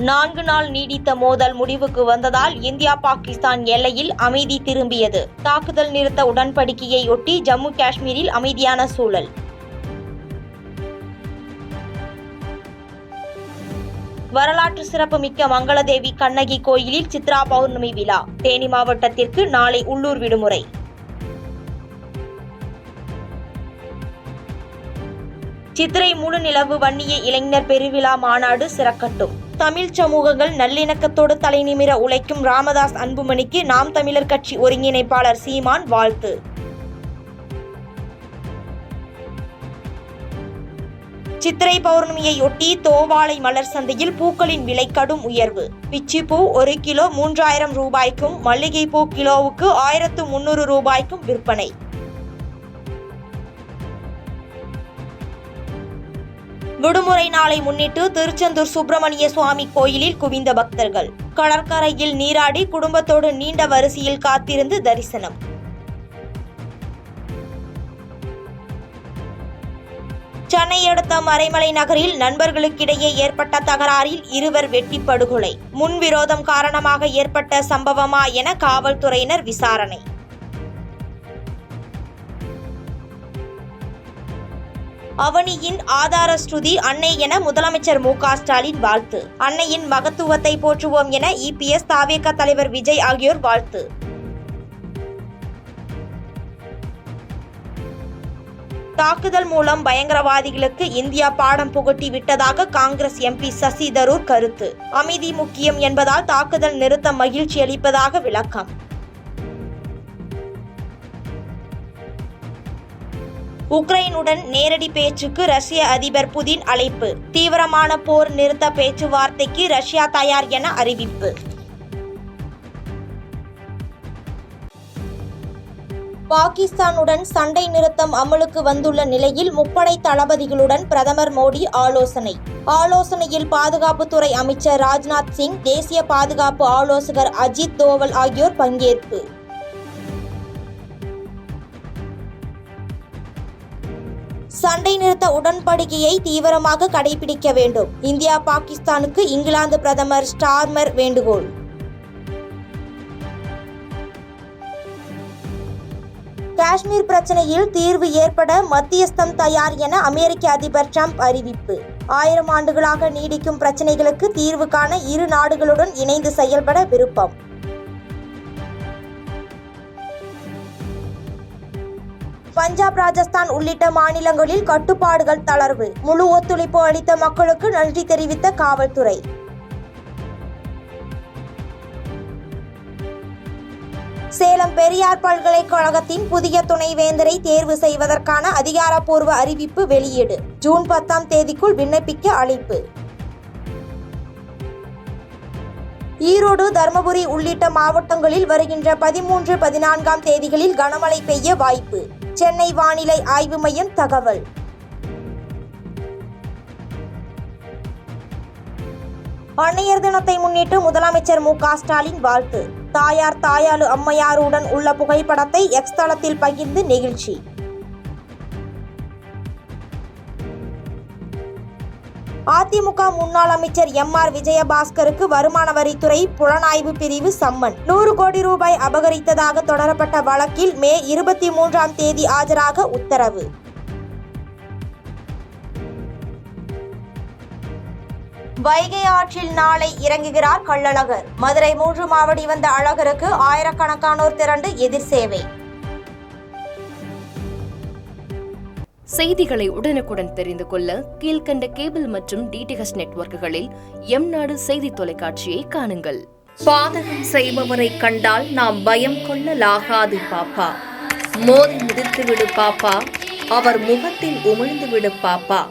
4 நாள் நீடித்த மோதல் முடிவுக்கு வந்ததால் இந்தியா பாகிஸ்தான் எல்லையில் அமைதி திரும்பியது. தாக்குதல் நிறுத்த உடன்படிக்கையை ஒட்டி ஜம்மு காஷ்மீரில் அமைதியான சூழல். வரலாற்று சிறப்புமிக்க மங்களதேவி கண்ணகி கோயிலில் சித்ரா பௌர்ணமி விழா. தேனி மாவட்டத்திற்கு நாளை உள்ளூர் விடுமுறை. சித்திரை முழு நிலவு வன்னிய இளைஞர் பெருவிழா மாநாடு சிறக்கட்டும். தமிழ் சமூகங்கள் நல்லிணக்கத்தோடு தலைநிமிர உழைக்கும் ராமதாஸ் அன்புமணிக்கு நாம் தமிழர் கட்சி ஒருங்கிணைப்பாளர் சீமான் வாழ்த்து. சித்திரை பௌர்ணமியையொட்டி தோவாளை மலர் சந்தையில் பூக்களின் விலை கடும் உயர்வு. பிச்சிப்பூ 1 கிலோ 3000 ரூபாய்க்கும், மல்லிகைப்பூ கிலோவுக்கு 1300 ரூபாய்க்கும் விற்பனை. விடுமுறை நாளை முன்னிட்டு திருச்செந்தூர் சுப்பிரமணிய சுவாமி கோயிலில் குவிந்த பக்தர்கள். கடற்கரையில் நீராடி குடும்பத்தோடு நீண்ட வரிசையில் காத்திருந்து தரிசனம். சென்னை அடுத்த மறைமலை நகரில் நண்பர்களுக்கிடையே ஏற்பட்ட தகராறில் 2 வெட்டி படுகொலை. முன்விரோதம் காரணமாக ஏற்பட்ட சம்பவமா என காவல்துறையினர் விசாரணை. அவனியின் ஆதார ஸ்ருதி அன்னை என முதலமைச்சர் மு.க. ஸ்டாலின் வாழ்த்து. அன்னையின் மகத்துவத்தை போற்றுவோம் என இபிஎஸ், தாவேக தலைவர் விஜய் ஆகியோர் வாழ்த்து. தாக்குதல் மூலம் பயங்கரவாதிகளுக்கு இந்தியா பாடம் புகட்டி விட்டதாக காங்கிரஸ் எம்பி சசி தரூர் கருத்து. அமைதி முக்கியம் என்பதால் தாக்குதல் நிறுத்த மகிழ்ச்சி அளிப்பதாக விளக்கம். உக்ரைனுடன் நேரடி பேச்சுக்கு ரஷ்ய அதிபர் புதின் அழைப்பு. தீவிரமான போர் நிறுத்த பேச்சுவார்த்தைக்கு ரஷ்யா தயார் என அறிவிப்பு. பாகிஸ்தானுடன் சண்டை நிறுத்தம் அமலுக்கு வந்துள்ள நிலையில் முப்படை தளபதிகளுடன் பிரதமர் மோடி ஆலோசனை. ஆலோசனையில் பாதுகாப்புத்துறை அமைச்சர் ராஜ்நாத் சிங், தேசிய பாதுகாப்பு ஆலோசகர் அஜித் தோவல் ஆகியோர் பங்கேற்பு. சண்டை நிறுத்த உடன்படிக்கையை தீவிரமாக கடைபிடிக்க வேண்டும். இந்தியா பாகிஸ்தானுக்கு இங்கிலாந்து பிரதமர் ஸ்டார்மர் வேண்டுகோள். காஷ்மீர் பிரச்சனையில் தீர்வு ஏற்பட மத்தியஸ்தம் தயார் என அமெரிக்க அதிபர் டிரம்ப் அறிவிப்பு. 1000 ஆண்டுகளாக நீடிக்கும் பிரச்சனைகளுக்கு தீர்வு காண இரு நாடுகளுடன் இணைந்து செயல்பட விருப்பம். பஞ்சாப், ராஜஸ்தான் உள்ளிட்ட மாநிலங்களில் கட்டுப்பாடுகள் தளர்வு. முழு ஒத்துழைப்பு அளித்த மக்களுக்கு நன்றி தெரிவித்த காவல்துறை. சேலம் பெரியார் பல்கலைக்கழகத்தின் புதிய துணைவேந்தரை தேர்வு செய்வதற்கான அதிகாரப்பூர்வ அறிவிப்பு வெளியீடு. ஜூன் 10ஆம் தேதிக்குள் விண்ணப்பிக்க அழைப்பு. ஈரோடு, தர்மபுரி உள்ளிட்ட மாவட்டங்களில் வருகின்ற 13, 14ஆம் தேதிகளில் கனமழை பெய்ய வாய்ப்பு. சென்னை வானிலை ஆய்வு மையம் தகவல். அன்னையர் தினத்தை முன்னிட்டு முதலமைச்சர் மு.க. ஸ்டாலின் வாழ்த்து. தாயார் தாயாளு அம்மையாருடன் உள்ள புகைப்படத்தை எக்ஸ் தளத்தில் பகிர்ந்து நெகிழ்ச்சி. அதிமுக முன்னாள் அமைச்சர் எம்.ஆர். விஜயபாஸ்கருக்கு வருமான வரித்துறை புலனாய்வு பிரிவு சம்மன். 100 கோடி ரூபாய் அபகரித்ததாக தொடரப்பட்ட வழக்கில் மே 23ஆம் தேதி ஆஜராக உத்தரவு. வைகை ஆற்றில் நாளை இறங்குகிறார் கள்ளழகர். மதுரை 3 மாவடி வந்த அழகருக்கு ஆயிரக்கணக்கானோர் திரண்டு எதிர் சேவை. செய்திகளை உடனுக்குடன் தெரிந்து கொள்ள கீழ்கண்ட கேபிள் மற்றும் டிடிஎச் நெட்வொர்க்குகளில் எம்நாடு செய்தி தொலைக்காட்சியை காணுங்கள். பாதகம் செய்பவரை கண்டால் நாம் பயம் கொள்ளலாகாது பாப்பா. மோதி மிதித்துவிடு பாப்பா, அவர் முகத்தில் உமிழ்ந்துவிடு பாப்பா.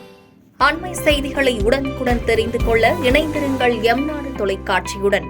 அண்மை செய்திகளை உடனுக்குடன் தெரிந்து கொள்ள இணைந்திருங்கள் எம்நாடு தொலைக்காட்சியுடன்.